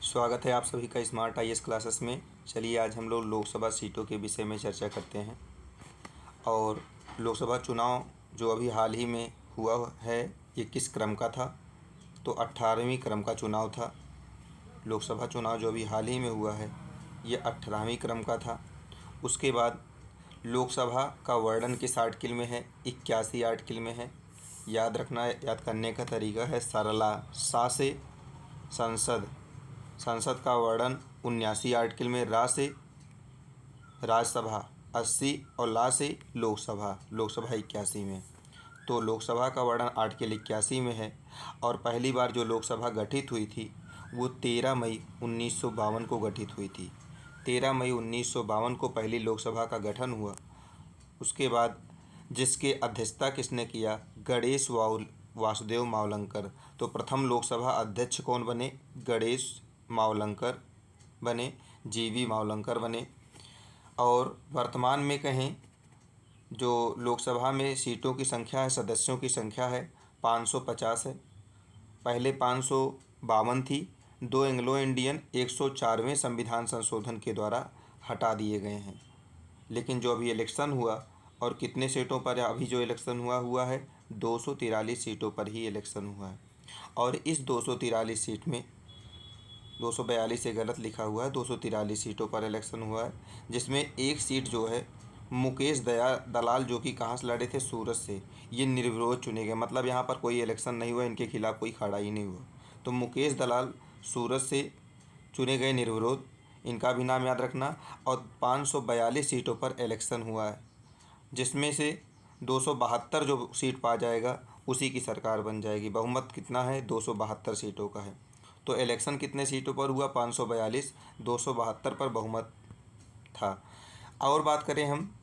स्वागत है आप सभी का स्मार्ट आईएएस क्लासेस में। चलिए आज हम लोग लोकसभा सीटों के विषय में चर्चा करते हैं। और लोकसभा चुनाव जो अभी हाल ही में हुआ है ये किस क्रम का था? तो 18वीं क्रम का चुनाव था। लोकसभा चुनाव जो अभी हाल ही में हुआ है ये 18वीं क्रम का था। उसके बाद लोकसभा का वर्णन किस आर्टिकल में है? 81 आर्टिकल में है। याद रखना, याद करने का तरीका है सरला। सा से संसद, संसद का वर्णन 79 आर्टिकल में, रा से राज्यसभा 80 और ला से लोकसभा, लोकसभा 81 में। तो लोकसभा का वर्णन आर्टिकल 81 में है। और पहली बार जो लोकसभा गठित हुई थी वो 13 मई 1952 को गठित हुई थी। 13 मई 1952 को पहली लोकसभा का गठन हुआ। उसके बाद जिसके अध्यक्षता किसने किया? गणेश वासुदेव मावलंकर। तो प्रथम लोकसभा अध्यक्ष कौन बने? गणेश मावलंकर बने, जीवी मावलंकर बने। और वर्तमान में कहें जो लोकसभा में सीटों की संख्या है, सदस्यों की संख्या है 550 है। पहले 552 थी। 2 एंग्लो इंडियन 104वें संविधान संशोधन के द्वारा हटा दिए गए हैं। लेकिन जो अभी इलेक्शन हुआ और कितने सीटों पर अभी जो इलेक्शन हुआ है 243 सीटों पर ही इलेक्शन हुआ है। और इस 243 सीट में 242 से गलत लिखा हुआ है, 243 सीटों पर इलेक्शन हुआ है। जिसमें एक सीट जो है मुकेश दलाल जो कि कहाँ से लड़े थे? सूरत से। ये निर्विरोध चुने गए, मतलब यहाँ पर कोई इलेक्शन नहीं हुआ, इनके खिलाफ कोई खड़ा ही नहीं हुआ। तो मुकेश दलाल सूरत से चुने गए निर्विरोध, इनका भी नाम याद रखना। और 542 सीटों पर इलेक्शन हुआ है, जिसमें से 272 जो सीट पा जाएगा उसी की सरकार बन जाएगी। बहुमत कितना है? 272 सीटों का है। तो इलेक्शन कितने सीटों पर हुआ? 542, 272 पर बहुमत था। और बात करें हम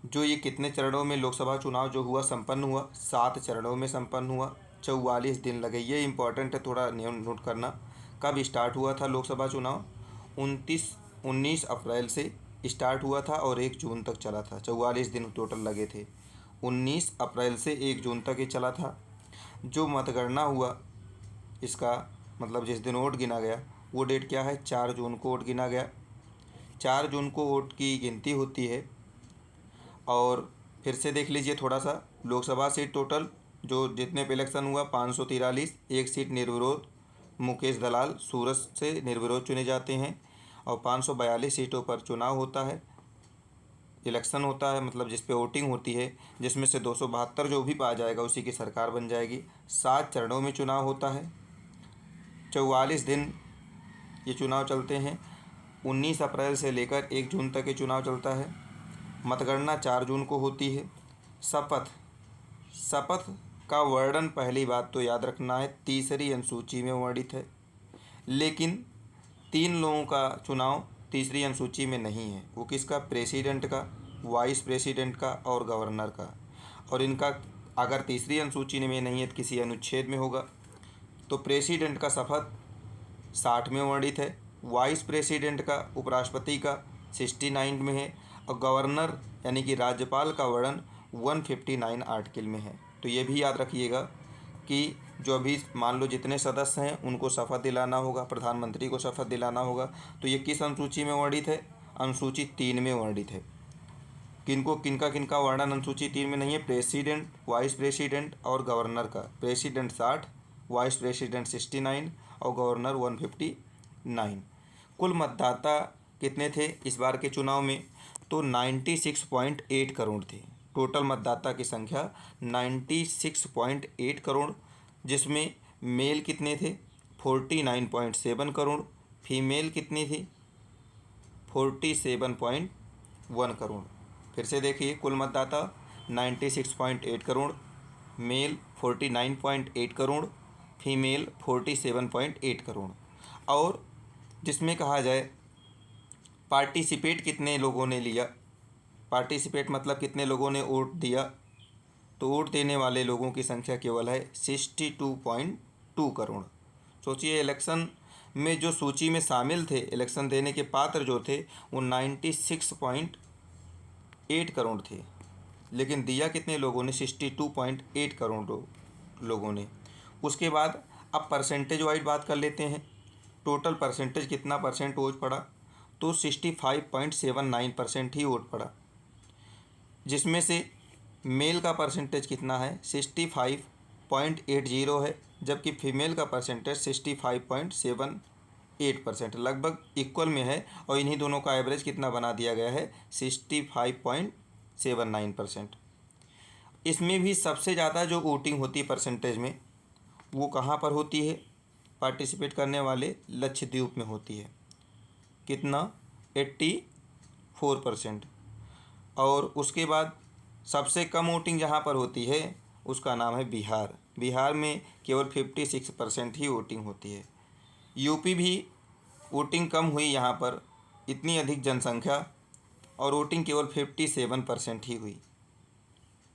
जो ये कितने चरणों में लोकसभा चुनाव जो हुआ संपन्न हुआ? 7 चरणों में संपन्न हुआ। 44 दिन लगे। ये इंपॉर्टेंट है, थोड़ा नोट करना। कब स्टार्ट हुआ था लोकसभा चुनाव? 19 अप्रैल से स्टार्ट हुआ था और 1 जून तक चला था। 44 दिन टोटल लगे थे। 19 अप्रैल से 1 जून तक ये चला था। जो मतगणना हुआ इसका मतलब जिस दिन वोट गिना गया वो डेट क्या है? 4 जून को वोट गिना गया। 4 जून को वोट की गिनती होती है। और फिर से देख लीजिए थोड़ा सा, लोकसभा सीट टोटल जो जितने पे इलेक्शन हुआ 543, एक सीट निर्विरोध मुकेश दलाल सूरत से निर्विरोध चुने जाते हैं। और 542 सीटों पर चुनाव होता है, इलेक्शन होता है, मतलब जिस पे वोटिंग होती है, जिसमें से 272 जो भी पा जाएगा उसी की सरकार बन जाएगी। 7 चरणों में चुनाव होता है। 44 दिन ये चुनाव चलते हैं। 19 अप्रैल से लेकर 1 जून तक ये चुनाव चलता है। मतगणना 4 जून को होती है। शपथ, शपथ का वर्णन पहली बात तो याद रखना है तीसरी अनुसूची में वर्णित है। लेकिन 3 लोगों का चुनाव तीसरी अनुसूची में नहीं है। वो किसका? प्रेसिडेंट का, वाइस प्रेसिडेंट का और गवर्नर का। और इनका अगर तीसरी अनुसूची में नहीं है तो किसी अनुच्छेद में होगा। तो प्रेसिडेंट का शपथ 60 में वर्णित है। वाइस प्रेसिडेंट का, उपराष्ट्रपति का 69 में है। और गवर्नर यानी कि राज्यपाल का वर्णन 159 आर्टिकल में है। तो ये भी याद रखिएगा कि जो अभी मान लो जितने सदस्य हैं उनको शपथ दिलाना होगा, प्रधानमंत्री को शपथ दिलाना होगा। तो ये किस अनुसूची में वर्णित है? अनुसूची 3 में वर्णित है। किनका वर्णन अनुसूची 3 में नहीं है? प्रेसिडेंट, वाइस प्रेसिडेंट और गवर्नर का। प्रेसिडेंट 60, वाइस प्रेसिडेंट 69 और गवर्नर 159। कुल मतदाता कितने थे इस बार के चुनाव में? तो 96.8 करोड़ थे। टोटल मतदाता की संख्या 96.8 करोड़, जिसमें मेल कितने थे? 49.7 करोड़। फीमेल कितनी थी? 47.1 करोड़। फिर से देखिए, कुल मतदाता 96.8 करोड़, मेल 49.8 करोड़, फीमेल 47.8 करोड़। और जिसमें कहा जाए पार्टिसिपेट कितने लोगों ने लिया? पार्टिसिपेट मतलब कितने लोगों ने वोट दिया? तो वोट देने वाले लोगों की संख्या केवल है 62.2 करोड़। सोचिए, इलेक्शन में जो सूची में शामिल थे, इलेक्शन देने के पात्र जो थे वो 96.8 करोड़ थे। लेकिन दिया कितने लोगों ने? 62.8 करोड़ लोगों ने। उसके बाद अब परसेंटेज वाइज बात कर लेते हैं। टोटल परसेंटेज कितना परसेंट वोट पड़ा, तो 65.79% ही वोट पड़ा, जिसमें से मेल का परसेंटेज कितना है 65.80 है, जबकि फीमेल का परसेंटेज 65.78%, लगभग इक्वल में है। और इन्हीं दोनों का एवरेज कितना बना दिया गया है 65.79%। इसमें भी सबसे ज़्यादा जो वोटिंग होती है परसेंटेज में, वो कहाँ पर होती है, पार्टिसिपेट करने वाले लक्षद्वीप में होती है। कितना 84%। और उसके बाद सबसे कम वोटिंग जहाँ पर होती है उसका नाम है बिहार। बिहार में केवल 56% ही वोटिंग होती है। यूपी भी वोटिंग कम हुई यहाँ पर, इतनी अधिक जनसंख्या और वोटिंग केवल 57% ही हुई।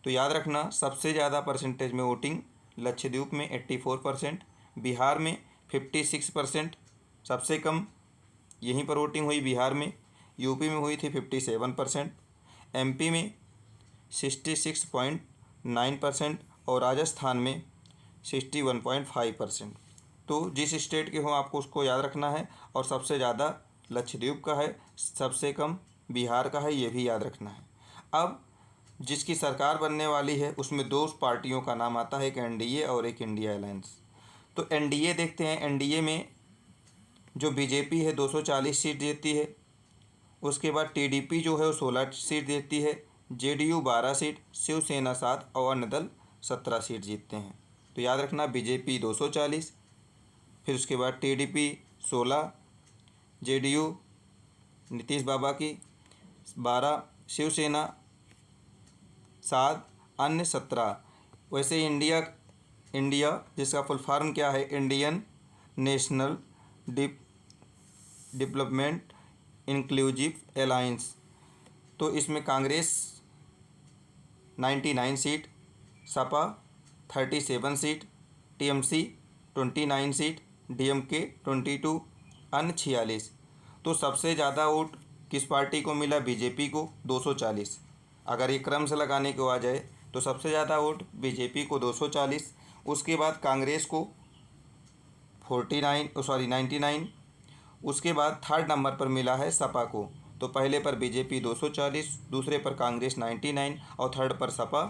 तो याद रखना, सबसे ज़्यादा परसेंटेज में वोटिंग लक्षद्वीप में 84%, बिहार में 56%, सबसे कम यहीं पर वोटिंग हुई बिहार में। यूपी में हुई थी 57%, एमपी में 66.9% और राजस्थान में 61.5%। तो जिस स्टेट के हो आपको उसको याद रखना है, और सबसे ज़्यादा लक्षद्वीप का है, सबसे कम बिहार का है, ये भी याद रखना है। अब जिसकी सरकार बनने वाली है उसमें दो पार्टियों का नाम आता है, एक एनडीए और एक इंडिया अलायंस। तो एनडीए देखते हैं, एनडीए में जो बीजेपी है 240 सीट देती है, उसके बाद टीडीपी जो है वो 16 सीट देती है, जेडीयू 12 सीट, शिवसेना 7 और अन्य दल 17 सीट जीतते हैं। तो याद रखना, बीजेपी 240, फिर उसके बाद टीडीपी 16, जेडीयू नीतीश बाबा की 12, शिवसेना 7, अन्य 17। वैसे इंडिया इंडिया जिसका फुल फॉर्म क्या है, Indian national development inclusive alliance, तो इसमें Congress 99 seat, Sapa 37 seat, TMC 29 seat, DMK 22, अन्य 46। तो सबसे ज़्यादा वोट किस पार्टी को मिला, बीजेपी को 240। अगर ये क्रम से लगाने को आ जाए तो सबसे ज़्यादा वोट बीजेपी को 240, उसके बाद कांग्रेस को 99, उसके बाद थर्ड नंबर पर मिला है सपा को। तो पहले पर बीजेपी 240, दूसरे पर कांग्रेस 99 और थर्ड पर सपा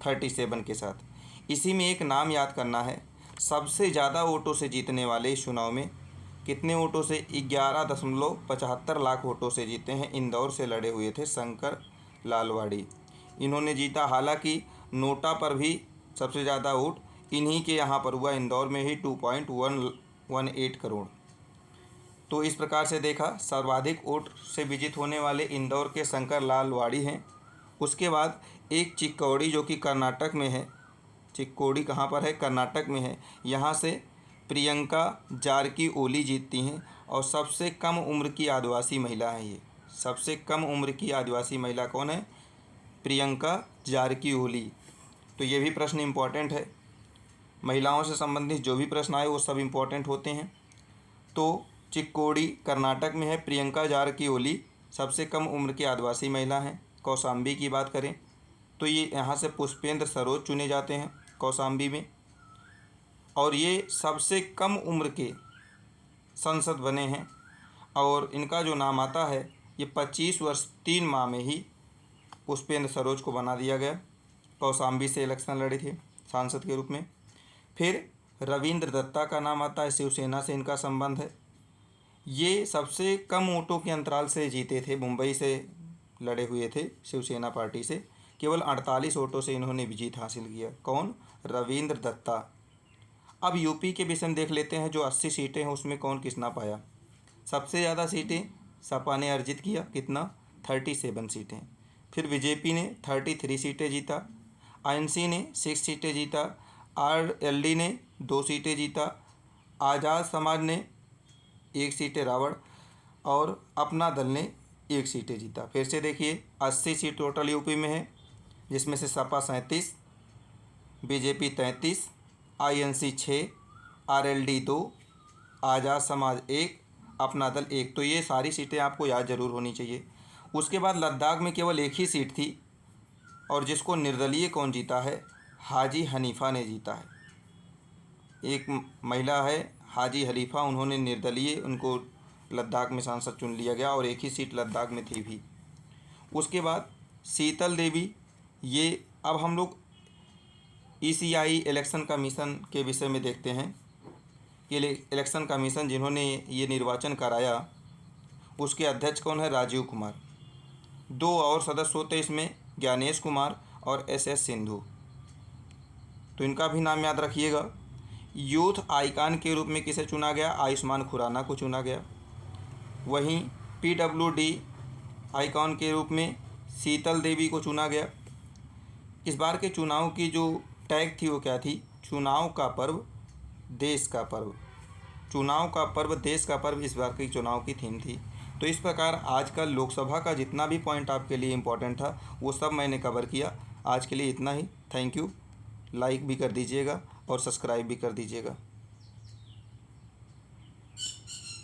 37 के साथ। इसी में एक नाम याद करना है, सबसे ज़्यादा वोटों से जीतने वाले इस चुनाव में कितने वोटों से, 11.75 लाख वोटों से जीते हैं। इंदौर से लड़े हुए थे शंकर लालवाड़ी, इन्होंने जीता। हालांकि नोटा पर भी सबसे ज़्यादा वोट इन्हीं के यहाँ पर हुआ, इंदौर में ही 2.118 करोड़। तो इस प्रकार से देखा, सर्वाधिक वोट से विजित होने वाले इंदौर के शंकर लालवाड़ी हैं। उसके बाद एक चिक्कोड़ी जो कि कर्नाटक में है, चिक्कोड़ी कहाँ पर है, कर्नाटक में है, यहाँ से प्रियंका जारकिहोली जीतती हैं। और सबसे कम उम्र की आदिवासी महिला है ये, सबसे कम उम्र की आदिवासी महिला कौन है, प्रियंका जारकिहोली। तो ये भी प्रश्न इम्पॉर्टेंट है, महिलाओं से संबंधित जो भी प्रश्न आए वो सब इम्पॉर्टेंट होते हैं। तो चिक्कोड़ी कर्नाटक में है, प्रियंका जारकिहोली सबसे कम उम्र की आदिवासी महिला हैं। कौशाम्बी की बात करें तो ये यहाँ से पुष्पेंद्र सरोज चुने जाते हैं कौशाम्बी में, और ये सबसे कम उम्र के संसद बने हैं। और इनका जो नाम आता है, ये 25 वर्ष 3 माह में ही पुष्पेंद्र सरोज को बना दिया गया, कौशाम्बी से इलेक्शन लड़े थे सांसद के रूप में। फिर रविंद्र दत्ता का नाम आता है, शिवसेना से इनका संबंध है। ये सबसे कम वोटों के अंतराल से जीते थे, मुंबई से लड़े हुए थे शिवसेना पार्टी से, केवल 48 वोटों से इन्होंने जीत हासिल किया। कौन, रविंद्र दत्ता। अब यूपी के विषय में देख लेते हैं, जो 80 सीटें हैं उसमें कौन कितना पाया। सबसे ज़्यादा सीटें सपा ने अर्जित किया, कितना, 37 सीटें। फिर बीजेपी ने 33 सीटें जीता, आईएनसी ने 6 सीटें जीता, आरएलडी ने 2 सीटें जीता, आज़ाद समाज ने 1 सीटें रावण, और अपना दल ने 1 सीटें जीता। फिर से देखिए, 80 सीट टोटल यूपी में है, जिसमें से सपा 37, बीजेपी 33, आईएनसी 6, आरएलडी 2, आज़ाद समाज 1, अपना दल 1। तो ये सारी सीटें आपको याद जरूर होनी चाहिए। उसके बाद लद्दाख में केवल 1 ही सीट थी, और जिसको निर्दलीय जीता है, हाजी हनीफा ने जीता है। एक महिला है हाजी हलीफ़ा, उन्होंने निर्दलीय, उनको लद्दाख में सांसद चुन लिया गया और एक ही सीट लद्दाख में थी भी। उसके बाद शीतल देवी, ये अब हम लोग ECI इलेक्शन कमीशन के विषय में देखते हैं। ये इलेक्शन कमीशन जिन्होंने ये निर्वाचन कराया, उसके अध्यक्ष कौन है? राजीव कुमार। 2 और सदस्य होते इसमें, ज्ञानेश कुमार और SS सिंधु, तो इनका भी नाम याद रखिएगा। यूथ आइकॉन के रूप में किसे चुना गया? आयुष्मान खुराना को चुना गया। वहीं PWD आइकॉन के रूप में शीतल देवी को चुना गया। इस बार के चुनाव की जो टैग थी वो क्या थी? चुनाव का पर्व, देश का पर्व। चुनाव का पर्व, देश का पर्व इस बार की चुनाव की थीम थी। तो इस प्रकार आज का लोकसभा का जितना भी पॉइंट आपके लिए इम्पोर्टेंट था वो सब मैंने कवर किया। आज के लिए इतना ही। Thank you. लाइक भी कर दीजिएगा और सब्सक्राइब भी कर दीजिएगा।